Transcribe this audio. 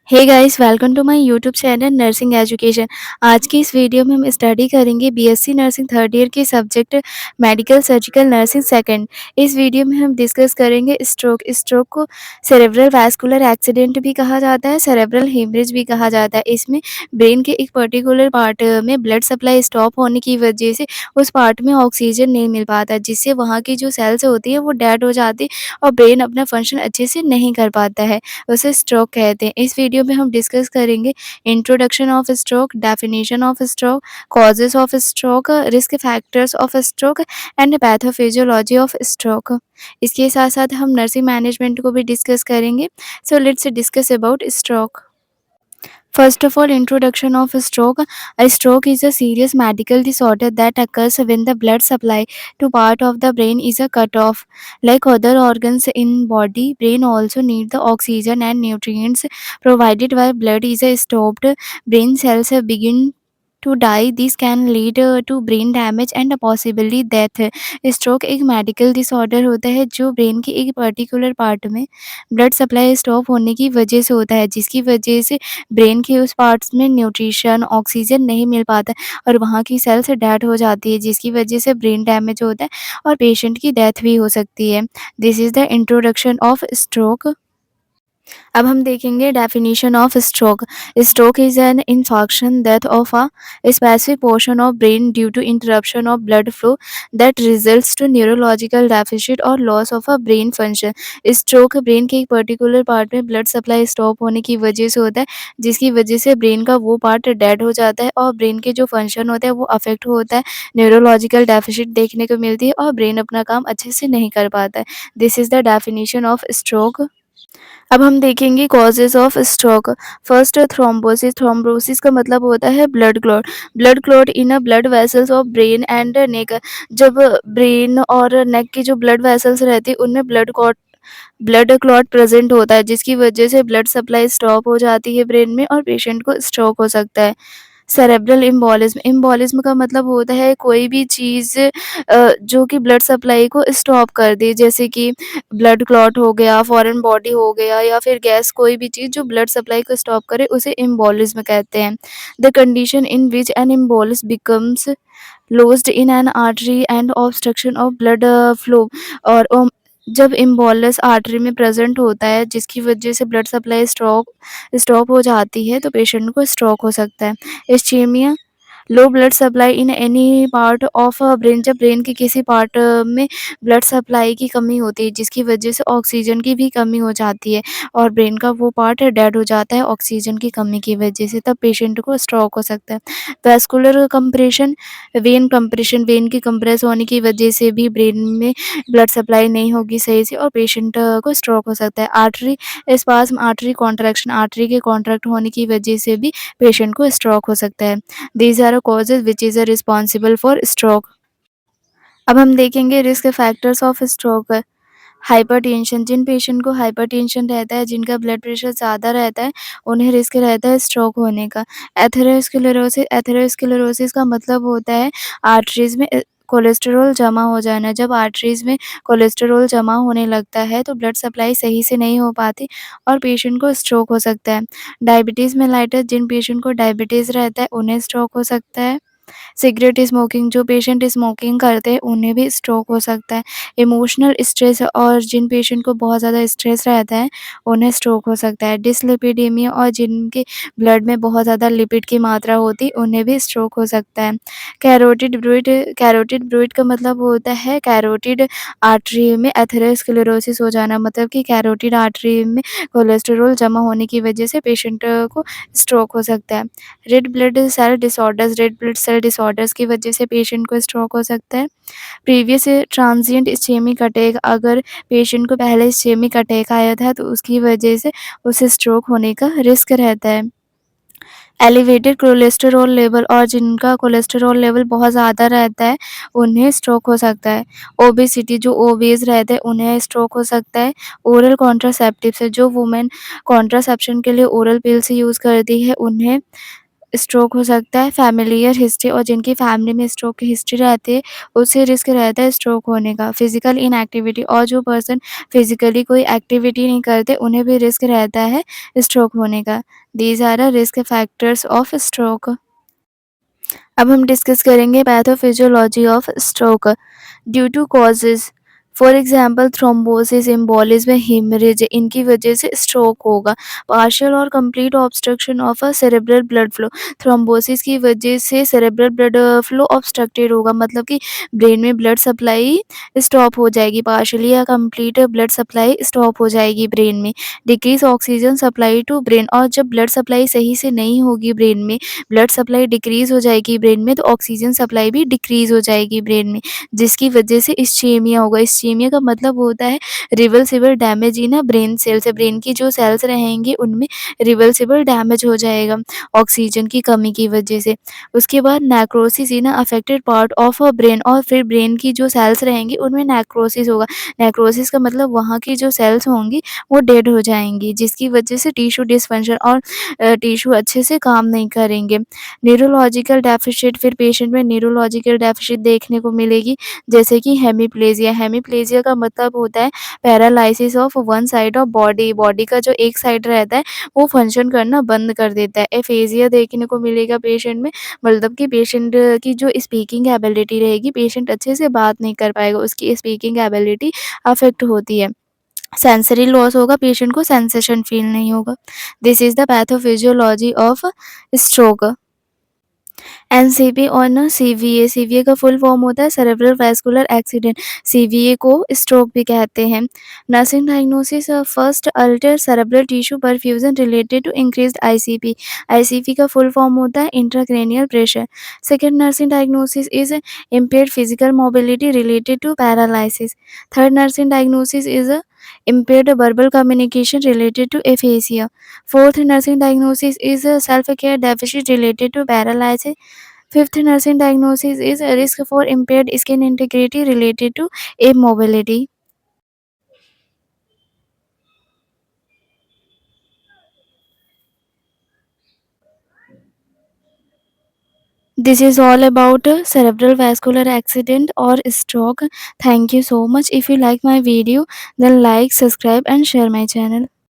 Hey guys, welcome to my YouTube channel nursing education. आज की इस वीडियो में हम स्टडी करेंगे बीएससी नर्सिंग थर्ड ईयर के subject medical surgical nursing second. इस वीडियो में हम डिस्कस करेंगे स्ट्रोक। स्ट्रोक को सेरेब्रल वैस्कुलर एक्सीडेंट भी कहा जाता है, सेरेब्रल हेमरेज भी कहा जाता है। इसमें ब्रेन के एक पर्टिकुलर पार्ट में ब्लड सप्लाई स्टॉप होने की वजह से उस पार्ट में ऑक्सीजन नहीं मिल पाता, जिससे वहाँ की जो सेल्स होती है वो डेड हो जाती है और ब्रेन अपना फंक्शन अच्छे से नहीं कर पाता है, उसे स्ट्रोक कहते हैं। इस वीडियो में हम डिस्कस करेंगे introduction of stroke, definition of stroke, causes of stroke, risk factors of stroke and pathophysiology of stroke. इसके साथ साथ हम नर्सिंग मैनेजमेंट को भी डिस्कस करेंगे। So let's discuss about stroke. First of all, introduction of stroke. A stroke is a serious medical disorder that occurs when the blood supply to part of the brain is cut off. Like other organs in body, brain also need the oxygen and nutrients provided by blood is stopped. Brain cells begin to die. This can lead to brain damage and possibly death. Stroke एक medical disorder होता है जो brain के एक particular part में blood supply stop होने की वजह से होता है, जिसकी वजह से ब्रेन के उस पार्ट्स में न्यूट्रिशन, ऑक्सीजन नहीं मिल पाता और वहाँ की सेल्स डेड हो जाती है, जिसकी वजह से ब्रेन डैमेज होता है और पेशेंट की डेथ भी हो सकती है। This is the introduction of stroke. अब हम देखेंगे definition of stroke. Stroke is an infarction death of a specific portion of brain due to interruption of blood flow that results to neurological deficit और loss of a brain function. Stroke brain के एक particular part में blood supply stop होने की वजह से होता है, जिसकी वजह से ब्रेन का वो पार्ट डेड हो जाता है और ब्रेन के जो फंक्शन होता है वो अफेक्ट होता है, न्यूरोलॉजिकल डेफिसिट देखने को मिलती है और ब्रेन अपना काम अच्छे से नहीं कर पाता है। This is the definition of stroke. अब हम देखेंगे causes of stroke. First, thrombosis. Thrombosis का मतलब होता है blood clot. Blood clot in a blood vessels of brain and neck. जब ब्रेन और नेक की जो ब्लड वेसल्स रहती है उनमें ब्लड क्लॉट प्रेजेंट होता है, जिसकी वजह से ब्लड सप्लाई स्टॉप हो जाती है ब्रेन में और पेशेंट को स्ट्रोक हो सकता है। Cerebral embolism. एम्बोलिज्म का मतलब होता है कोई भी चीज़ जो कि ब्लड सप्लाई को स्टॉप कर दे, जैसे कि ब्लड क्लॉट हो गया, फॉरेन बॉडी हो गया या फिर गैस, कोई भी चीज़ जो ब्लड सप्लाई को स्टॉप करे उसे एम्बोलिज्म कहते हैं। The condition in which an embolus becomes lodged in an artery and obstruction of blood flow। और जब इम्बोलस आर्टरी में प्रेजेंट होता है, जिसकी वजह से ब्लड सप्लाई स्टॉप हो जाती है, तो पेशेंट को स्ट्रोक हो सकता है। Ischaemia, low blood supply in any part of brain. जब ब्रेन के किसी पार्ट में ब्लड सप्लाई की कमी होती है, जिसकी वजह से ऑक्सीजन की भी कमी हो जाती है और ब्रेन का वो पार्ट डेड हो जाता है ऑक्सीजन की कमी की वजह से, तब पेशेंट को स्ट्रोक हो सकता है। Vascular compression, when compression. When के कंप्रेस होने की वजह से भी ब्रेन में ब्लड सप्लाई नहीं होगी सही से और पेशेंट को स्ट्रोक हो सकता है। Artery spasm, artery contraction. Artery के कॉन्ट्रैक्ट होने की वजह से भी पेशेंट को स्ट्रोक हो सकता है। These are causes which is responsible for stroke। अब हम देखेंगे risk factors of stroke. Hypertension. जिन पेशेंट को हाइपरटेंशन रहता है, जिनका ब्लड प्रेशर ज़्यादा रहता है, उन्हें रिस्क रहता है स्ट्रोक होने का। एथेरोस्क्लेरोसिस। एथेरोस्क्लेरोसिस का मतलब होता है आर्टरीज में कोलेस्टेरॉल जमा हो जाना। जब आर्टरीज में कोलेस्टेरॉल जमा होने लगता है तो ब्लड सप्लाई सही से नहीं हो पाती और पेशेंट को स्ट्रोक हो सकता है। Diabetes mellitus. जिन पेशेंट को डायबिटीज़ रहता है उन्हें स्ट्रोक हो सकता है। Cigarette smoking. जो पेशेंट स्मोकिंग करते हैं उन्हें भी स्ट्रोक हो सकता है। Emotional stress. और जिन पेशेंट को बहुत ज़्यादा स्ट्रेस रहता है उन्हें स्ट्रोक हो सकता है। डिसलिपिडेमिया। और जिनके ब्लड में बहुत ज़्यादा लिपिड की मात्रा होती है उन्हें भी स्ट्रोक हो सकता है। कैरोटिड ब्रूइड। कैरोटिड ब्रूइड का मतलब होता है कैरोटिड आर्टरी में एथेरोस्क्लेरोसिस हो जाना, मतलब कि कैरोटिड आर्टरी में कोलेस्टेरॉल जमा होने की वजह से पेशेंट को स्ट्रोक हो सकता है। Red blood cell disorders. Red blood cell disorders की वजह से पेशेंट को स्ट्रोक हो सकता है। Previous transient ischaemic attack. अगर पेशेंट को पहले इस्चेमिक अटैक आया था तो उसकी वजह से उसे स्ट्रोक होने का रिस्क रहता है। Elevated cholesterol level. और जिनका कोलेस्टेरॉल लेवल बहुत ज़्यादा रहता है उन्हें स्ट्रोक हो सकता है। ओबेसिटी। जो ओबेस रहते हैं उन्हें स्ट्रोक हो सकता है। ओरल कॉन्ट्रासेप्टिव से। जो वुमेन कॉन्ट्रासेप्शन के लिए ओरल पिल्स यूज़ करती है उन्हें स्ट्रोक हो सकता है, फ़ैमिलियल हिस्ट्री और जिनकी फ़ैमिली में स्ट्रोक की हिस्ट्री रहती है, उससे रिस्क रहता है स्ट्रोक होने का। फ़िज़िकल इनएक्टिविटी और जो पर्सन फ़िज़िकली कोई एक्टिविटी नहीं करते, उन्हें भी रिस्क रहता है स्ट्रोक होने का। These are the risk factors of stroke. अब हम डिस्कस करेंगे pathophysiology of stroke. Due to causes, for example thrombosis, embolism, haemorrhage, इनकी वजह से स्ट्रोक होगा। पार्शियल और complete obstruction of a cerebral blood flow, thrombosis की वजह से सेरेब्रल ब्लड फ्लो ऑब्स्ट्रक्टेड होगा, मतलब कि ब्रेन में ब्लड सप्लाई स्टॉप हो जाएगी, पार्शियली या कंप्लीट ब्लड सप्लाई स्टॉप हो जाएगी ब्रेन में। Decrease oxygen supply to brain, और जब ब्लड सप्लाई सही से नहीं होगी ब्रेन में, ब्लड सप्लाई डिक्रीज़ हो जाएगी ब्रेन में, तो ऑक्सीजन सप्लाई भी डिक्रीज़ हो जाएगी ब्रेन में, जिसकी वजह से इस्चेमिया होगा। इस्चेमिया का मतलब होता है reversible damage in a brain cells, brain की जो सेल्स रहेंगी उनमें रिवर्सिबल डैमेज हो जाएगा ऑक्सीजन की कमी की वजह से। उसके बाद necrosis in a affected part of a brain, और फिर ब्रेन की जो सेल्स रहेंगी उनमें नेक्रोसिस होगा। नेक्रोसिस का मतलब वहाँ की जो सेल्स होंगी वो डेड हो जाएँगी, जिसकी वजह से टिश्यू डिसफंक्शन और टिश्यू अच्छे से काम नहीं करेंगे। न्यूरोलॉजिकल डेफ़िशिएंट, फिर पेशेंट में न्यूरोलॉजिकल डेफ़िशिएंट देखने को मिलेगी, जैसे कि हेमिप्लेजिया। हेमिप्लेजिया का मतलब होता है paralysis of one side of body, body का जो एक साइड रहता है वो फंक्शन करना बंद कर देता है। एफेज़िया देखने को मिलेगा पेशेंट में, मतलब कि पेशेंट की जो स्पीकिंग एबिलिटी रहेगी, पेशेंट अच्छे से बात नहीं कर पाएगा, उसकी स्पीकिंग एबिलिटी अफ़ेक्ट होती है। सेंसरी लॉस होगा, पेशेंट को सेंसेशन फ़ील नहीं होगा। This is the pathophysiology of stroke. NCP और ना सीवीए, सीवीए का फुल फॉर्म होता है सेरेब्रल वैस्कुलर एक्सीडेंट, सीवीए को स्ट्रोक भी कहते हैं। Nursing diagnosis, first alter cerebral tissue perfusion related to increased ICP, ICP का फुल फॉर्म होता है intracranial pressure. Second nursing diagnosis is impaired physical mobility related to paralysis. Third nursing diagnosis is impaired verbal communication related to aphasia. Fourth nursing diagnosis is self-care deficit related to paralysis. Fifth nursing diagnosis is a risk for impaired skin integrity related to immobility. This is all about cerebral vascular accident or stroke. Thank you so much. If you like my video, then like, subscribe and share my channel.